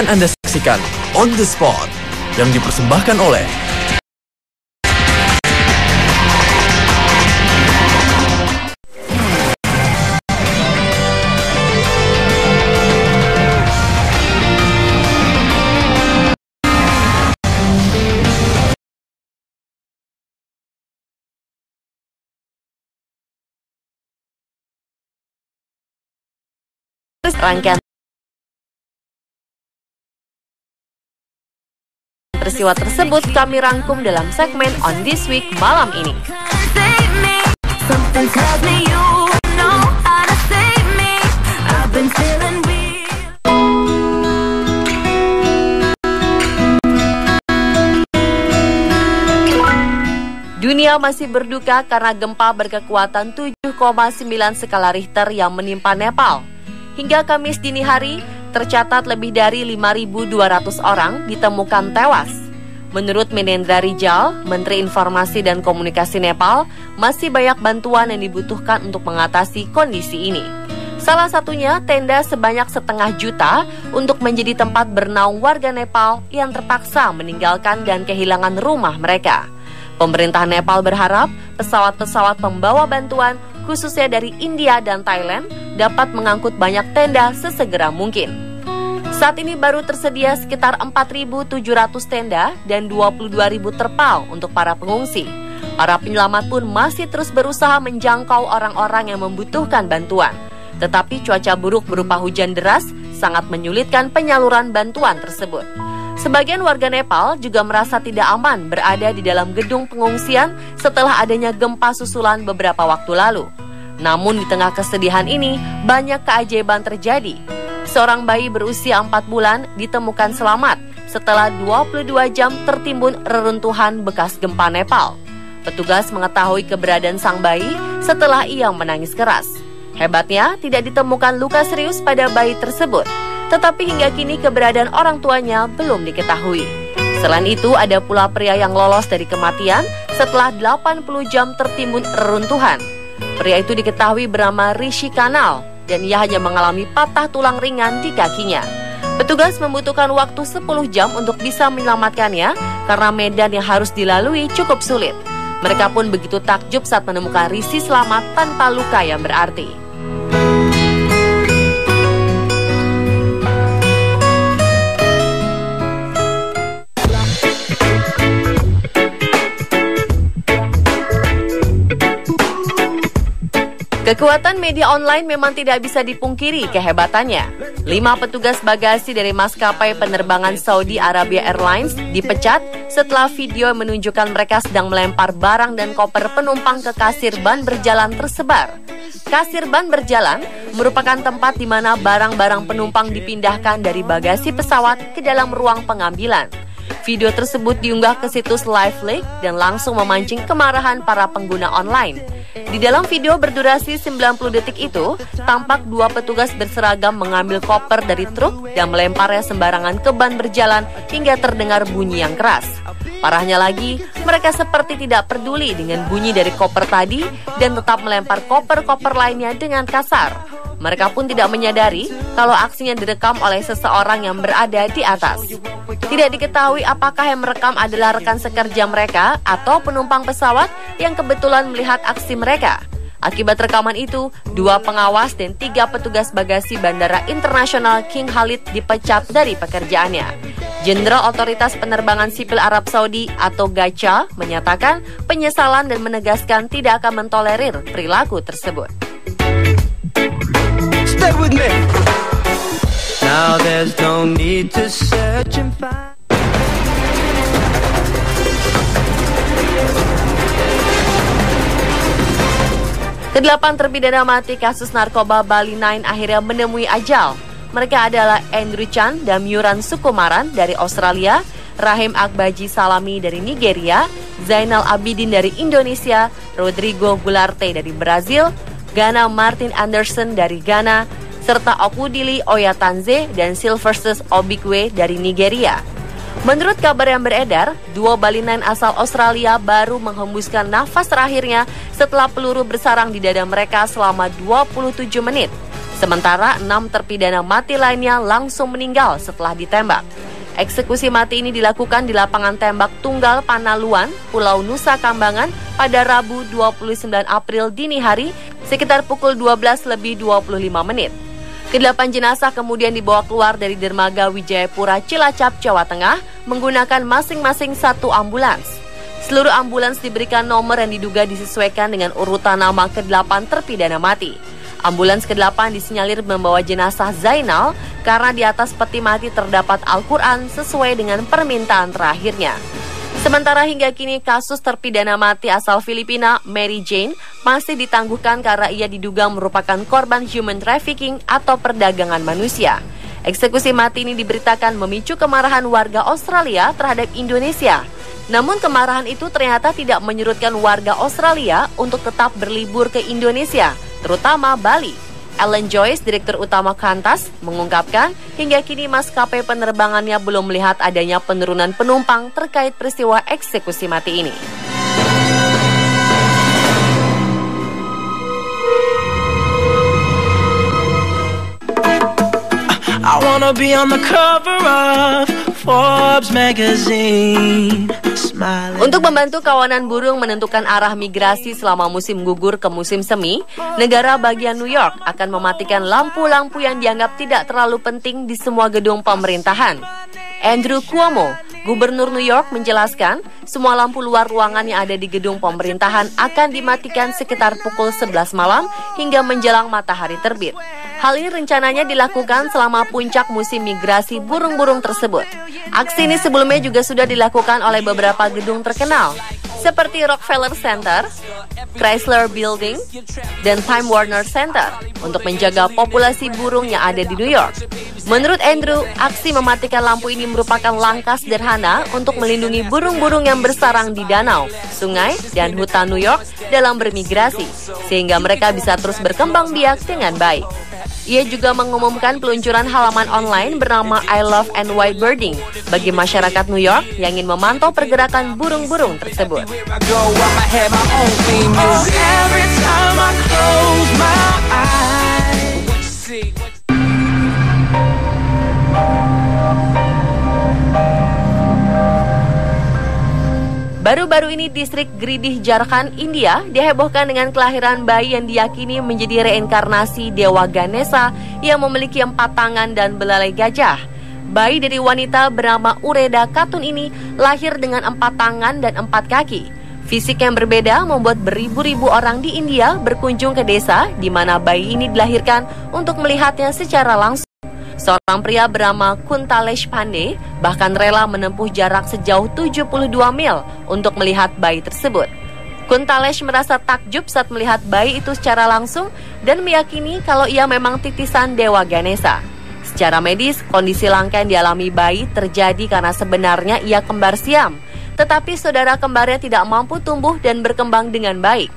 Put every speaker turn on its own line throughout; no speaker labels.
Akan Anda saksikan On The Spot yang dipersembahkan oleh
rangkaian peristiwa tersebut kami rangkum dalam segmen On This Week malam ini. Dunia masih berduka karena gempa berkekuatan 7,9 skala Richter yang menimpa Nepal. Hingga Kamis dini hari, tercatat lebih dari 5.200 orang ditemukan tewas. Menurut Menendra Rijal, Menteri Informasi dan Komunikasi Nepal, masih banyak bantuan yang dibutuhkan untuk mengatasi kondisi ini. Salah satunya tenda sebanyak 500 juta untuk menjadi tempat bernaung warga Nepal yang terpaksa meninggalkan dan kehilangan rumah mereka. Pemerintah Nepal berharap pesawat-pesawat pembawa bantuan khususnya dari India dan Thailand dapat mengangkut banyak tenda sesegera mungkin. Saat ini baru tersedia sekitar 4.700 tenda dan 22.000 terpal untuk para pengungsi. Para penyelamat pun masih terus berusaha menjangkau orang-orang yang membutuhkan bantuan. Tetapi cuaca buruk berupa hujan deras sangat menyulitkan penyaluran bantuan tersebut. Sebagian warga Nepal juga merasa tidak aman berada di dalam gedung pengungsian setelah adanya gempa susulan beberapa waktu lalu. Namun di tengah kesedihan ini, banyak keajaiban terjadi. Seorang bayi berusia 4 bulan ditemukan selamat setelah 22 jam tertimbun reruntuhan bekas gempa Nepal. Petugas mengetahui keberadaan sang bayi setelah ia menangis keras. Hebatnya, tidak ditemukan luka serius pada bayi tersebut. Tetapi hingga kini keberadaan orang tuanya belum diketahui. Selain itu, ada pula pria yang lolos dari kematian setelah 80 jam tertimbun reruntuhan. Pria itu diketahui bernama Rishi Kanal dan ia hanya mengalami patah tulang ringan di kakinya. Petugas membutuhkan waktu 10 jam untuk bisa menyelamatkannya karena medan yang harus dilalui cukup sulit. Mereka pun begitu takjub saat menemukan Rishi selamat tanpa luka yang berarti. Kekuatan media online memang tidak bisa dipungkiri kehebatannya. 5 petugas bagasi dari maskapai penerbangan Saudi Arabia Airlines dipecat setelah video menunjukkan mereka sedang melempar barang dan koper penumpang ke kasir ban berjalan tersebar. Kasir ban berjalan merupakan tempat di mana barang-barang penumpang dipindahkan dari bagasi pesawat ke dalam ruang pengambilan. Video tersebut diunggah ke situs LiveLeak dan langsung memancing kemarahan para pengguna online. Di dalam video berdurasi 90 detik itu, tampak 2 petugas berseragam mengambil koper dari truk dan melemparnya sembarangan ke ban berjalan hingga terdengar bunyi yang keras. Parahnya lagi, mereka seperti tidak peduli dengan bunyi dari koper tadi dan tetap melempar koper-koper lainnya dengan kasar. Mereka pun tidak menyadari kalau aksinya direkam oleh seseorang yang berada di atas. Tidak diketahui apakah yang merekam adalah rekan sekerja mereka atau penumpang pesawat yang kebetulan melihat aksi mereka. Akibat rekaman itu, 2 pengawas dan 3 petugas bagasi Bandara Internasional King Khalid dipecat dari pekerjaannya. Jenderal Otoritas Penerbangan Sipil Arab Saudi atau GACA menyatakan penyesalan dan menegaskan tidak akan mentolerir perilaku tersebut.
Stay with me. Now there's no need to search and find.
Kedelapan terpidana mati kasus narkoba Bali 9 akhirnya menemui ajal. Mereka adalah Andrew Chan dan Myuran Sukumaran dari Australia, Rahim Akbaji Salami dari Nigeria, Zainal Abidin dari Indonesia, Rodrigo Gularte dari Brazil, Ghana Martin Anderson dari Ghana, serta Okudili Oyatanze dan Sylvester Obikwe dari Nigeria. Menurut kabar yang beredar, 2 Bali 9 asal Australia baru menghembuskan nafas terakhirnya setelah peluru bersarang di dada mereka selama 27 menit. Sementara 6 terpidana mati lainnya langsung meninggal setelah ditembak. Eksekusi mati ini dilakukan di lapangan tembak Tunggal Panaluan, Pulau Nusa Kambangan pada Rabu 29 April dini hari sekitar pukul 12:25. Kedelapan jenazah kemudian dibawa keluar dari dermaga Wijayapura Cilacap, Jawa Tengah menggunakan masing-masing satu ambulans. Seluruh ambulans diberikan nomor yang diduga disesuaikan dengan urutan nama ke-8 terpidana mati. Ambulans ke-8 disinyalir membawa jenazah Zainal karena di atas peti mati terdapat Al-Quran sesuai dengan permintaan terakhirnya. Sementara hingga kini kasus terpidana mati asal Filipina, Mary Jane, masih ditangguhkan karena ia diduga merupakan korban human trafficking atau perdagangan manusia. Eksekusi mati ini diberitakan memicu kemarahan warga Australia terhadap Indonesia. Namun kemarahan itu ternyata tidak menyurutkan warga Australia untuk tetap berlibur ke Indonesia, terutama Bali. Alan Joyce, Direktur Utama Qantas, mengungkapkan hingga kini maskapai penerbangannya belum melihat adanya penurunan penumpang terkait peristiwa eksekusi mati ini.
I wanna be on the cover of Forbes magazine.
Untuk membantu kawanan burung menentukan arah migrasi selama musim gugur ke musim semi, negara bagian New York akan mematikan lampu-lampu yang dianggap tidak terlalu penting di semua gedung pemerintahan. Andrew Cuomo, Gubernur New York, menjelaskan semua lampu luar ruangan yang ada di gedung pemerintahan akan dimatikan sekitar pukul 11 malam hingga menjelang matahari terbit. Hal ini rencananya dilakukan selama puncak musim migrasi burung-burung tersebut. Aksi ini sebelumnya juga sudah dilakukan oleh beberapa gedung terkenal, seperti Rockefeller Center, Chrysler Building, dan Time Warner Center untuk menjaga populasi burung yang ada di New York. Menurut Andrew, aksi mematikan lampu ini merupakan langkah sederhana untuk melindungi burung-burung yang bersarang di danau, sungai, dan hutan New York dalam bermigrasi, sehingga mereka bisa terus berkembang biak dengan baik. Ia juga mengumumkan peluncuran halaman online bernama I Love NY Birding bagi masyarakat New York yang ingin memantau pergerakan burung-burung tersebut. Baru-baru ini distrik Giridih, Jharkhand, India dihebohkan dengan kelahiran bayi yang diyakini menjadi reinkarnasi Dewa Ganesha yang memiliki 4 tangan dan belalai gajah. Bayi dari wanita bernama Ureda Khatun ini lahir dengan 4 tangan dan 4 kaki. Fisik yang berbeda membuat beribu-ribu orang di India berkunjung ke desa di mana bayi ini dilahirkan untuk melihatnya secara langsung. Seorang pria bernama Kuntalesh Pandey bahkan rela menempuh jarak sejauh 72 mil untuk melihat bayi tersebut. Kuntalesh merasa takjub saat melihat bayi itu secara langsung dan meyakini kalau ia memang titisan Dewa Ganesha. Secara medis, kondisi langka yang dialami bayi terjadi karena sebenarnya ia kembar siam, tetapi saudara kembarnya tidak mampu tumbuh dan berkembang dengan baik,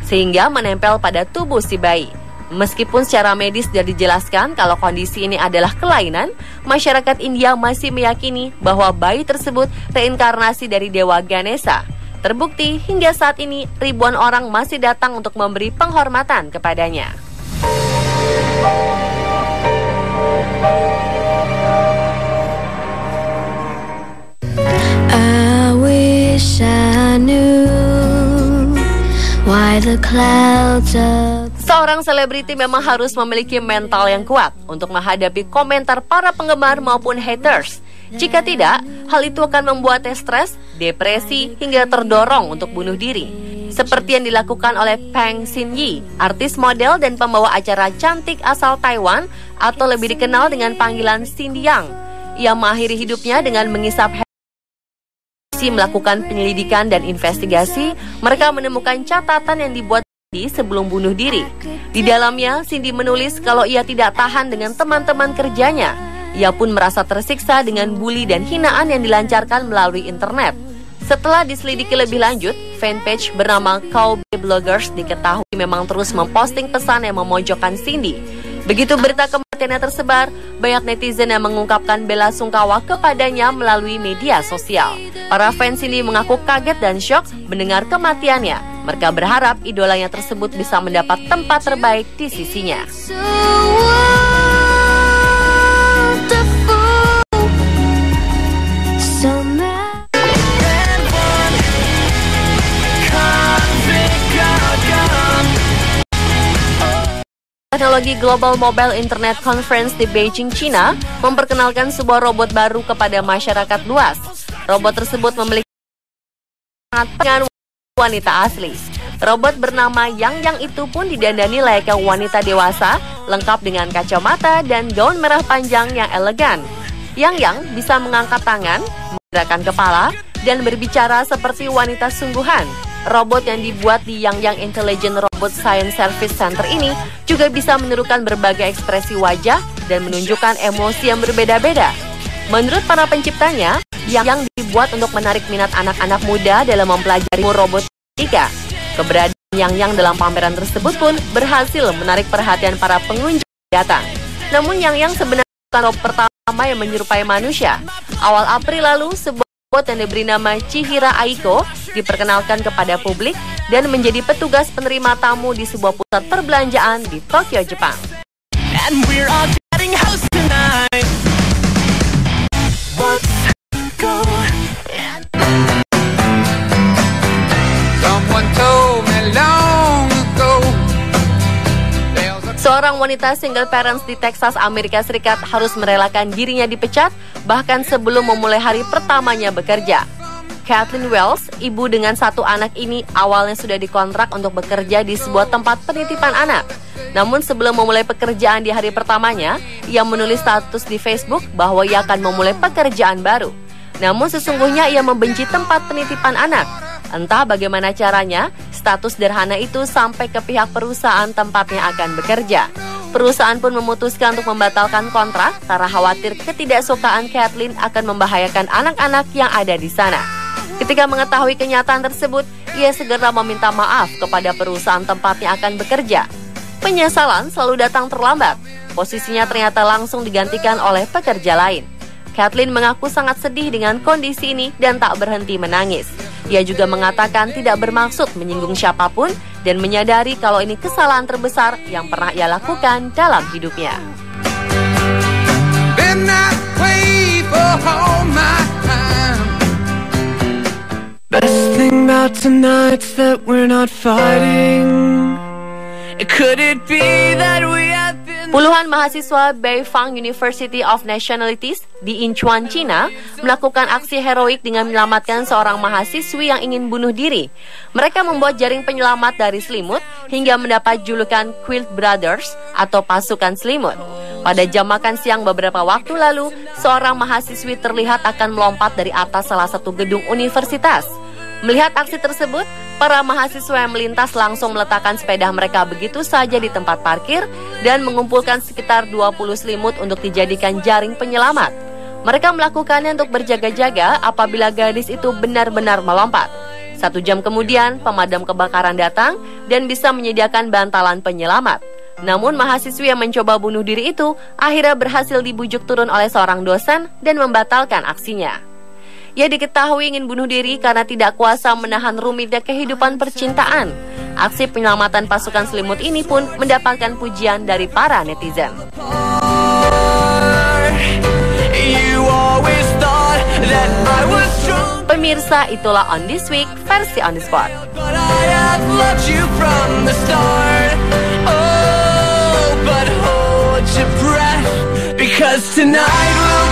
sehingga menempel pada tubuh si bayi. Meskipun secara medis sudah dijelaskan kalau kondisi ini adalah kelainan, masyarakat India masih meyakini bahwa bayi tersebut reinkarnasi dari Dewa Ganesha. Terbukti hingga saat ini ribuan orang masih datang untuk memberi penghormatan kepadanya.
I wish I knew why the clouds are.
Seorang selebriti memang harus memiliki mental yang kuat untuk menghadapi komentar para penggemar maupun haters. Jika tidak, hal itu akan membuatnya stres, depresi, hingga terdorong untuk bunuh diri. Seperti yang dilakukan oleh Peng Xin-yi, artis model dan pembawa acara cantik asal Taiwan atau lebih dikenal dengan panggilan Cindy Yang. Ia mengakhiri hidupnya dengan mengisap melakukan penyelidikan dan investigasi. Mereka menemukan catatan yang dibuat sebelum bunuh diri. Di dalamnya, Cindy menulis kalau ia tidak tahan dengan teman-teman kerjanya. Ia pun merasa tersiksa dengan bully dan hinaan yang dilancarkan melalui internet. Setelah diselidiki lebih lanjut, fanpage bernama Cowboy Bloggers diketahui memang terus memposting pesan yang memojokkan Cindy. Begitu berita kematiannya tersebar, banyak netizen yang mengungkapkan bela sungkawa kepadanya melalui media sosial. Para fans Cindy mengaku kaget dan syok mendengar kematiannya. Mereka berharap idolanya tersebut bisa mendapat tempat terbaik di sisinya.
So wonderful, so
Teknologi Global Mobile Internet Conference di Beijing, China, memperkenalkan sebuah robot baru kepada masyarakat luas. Robot tersebut memiliki dengan wanita asli. Robot bernama Yang itu pun didandani layaknya wanita dewasa, lengkap dengan kacamata dan gaun merah panjang yang elegan. Yang bisa mengangkat tangan, menggerakkan kepala, dan berbicara seperti wanita sungguhan. Robot yang dibuat di Yang Intelligent Robot Science Service Center ini juga bisa menirukan berbagai ekspresi wajah dan menunjukkan emosi yang berbeda-beda. Menurut para penciptanya, Yang dibuat untuk menarik minat anak-anak muda dalam mempelajari robotika. Keberadaan Yang dalam pameran tersebut pun berhasil menarik perhatian para pengunjung yang datang. Namun Yang sebenarnya bukan robot pertama yang menyerupai manusia. Awal April lalu, sebuah robot yang diberi nama Chihira Aiko diperkenalkan kepada publik dan menjadi petugas penerima tamu di sebuah pusat perbelanjaan di Tokyo, Jepang.
And we're all getting house tonight. Let's go. Someone told me long ago.
Seorang wanita single parents di Texas, Amerika Serikat harus merelakan dirinya dipecat bahkan sebelum memulai hari pertamanya bekerja. Kathleen Wells, ibu dengan 1 anak ini, awalnya sudah dikontrak untuk bekerja di sebuah tempat penitipan anak. Namun sebelum memulai pekerjaan di hari pertamanya, ia menulis status di Facebook bahwa ia akan memulai pekerjaan baru. Namun sesungguhnya ia membenci tempat penitipan anak. Entah bagaimana caranya, status sederhana itu sampai ke pihak perusahaan tempatnya akan bekerja. Perusahaan pun memutuskan untuk membatalkan kontrak karena khawatir ketidaksukaan Kathleen akan membahayakan anak-anak yang ada di sana. Ketika mengetahui kenyataan tersebut, ia segera meminta maaf kepada perusahaan tempatnya akan bekerja. Penyesalan selalu datang terlambat. Posisinya ternyata langsung digantikan oleh pekerja lain. Kathleen mengaku sangat sedih dengan kondisi ini dan tak berhenti menangis. Ia juga mengatakan tidak bermaksud menyinggung siapapun dan menyadari kalau ini kesalahan terbesar yang pernah ia lakukan dalam hidupnya.
Best thing about tonight's that we're not fighting. Could it be that we have been...
Puluhan mahasiswa Beifang University of Nationalities di Incheon, China melakukan aksi heroik dengan menyelamatkan seorang mahasiswi yang ingin bunuh diri. Mereka membuat jaring penyelamat dari selimut hingga mendapat julukan Quilt Brothers atau pasukan selimut. Pada jam makan siang beberapa waktu lalu, seorang mahasiswi terlihat akan melompat dari atas salah satu gedung universitas. Melihat aksi tersebut, para mahasiswa yang melintas langsung meletakkan sepeda mereka begitu saja di tempat parkir dan mengumpulkan sekitar 20 selimut untuk dijadikan jaring penyelamat. Mereka melakukannya untuk berjaga-jaga apabila gadis itu benar-benar melompat. 1 jam kemudian, pemadam kebakaran datang dan bisa menyediakan bantalan penyelamat. Namun mahasiswi yang mencoba bunuh diri itu akhirnya berhasil dibujuk turun oleh seorang dosen dan membatalkan aksinya. Ia diketahui ingin bunuh diri karena tidak kuasa menahan rumitnya kehidupan percintaan. Aksi penyelamatan pasukan selimut ini pun mendapatkan pujian dari para netizen. Pemirsa, itulah On This Week versi On The Spot.
Because tonight we'll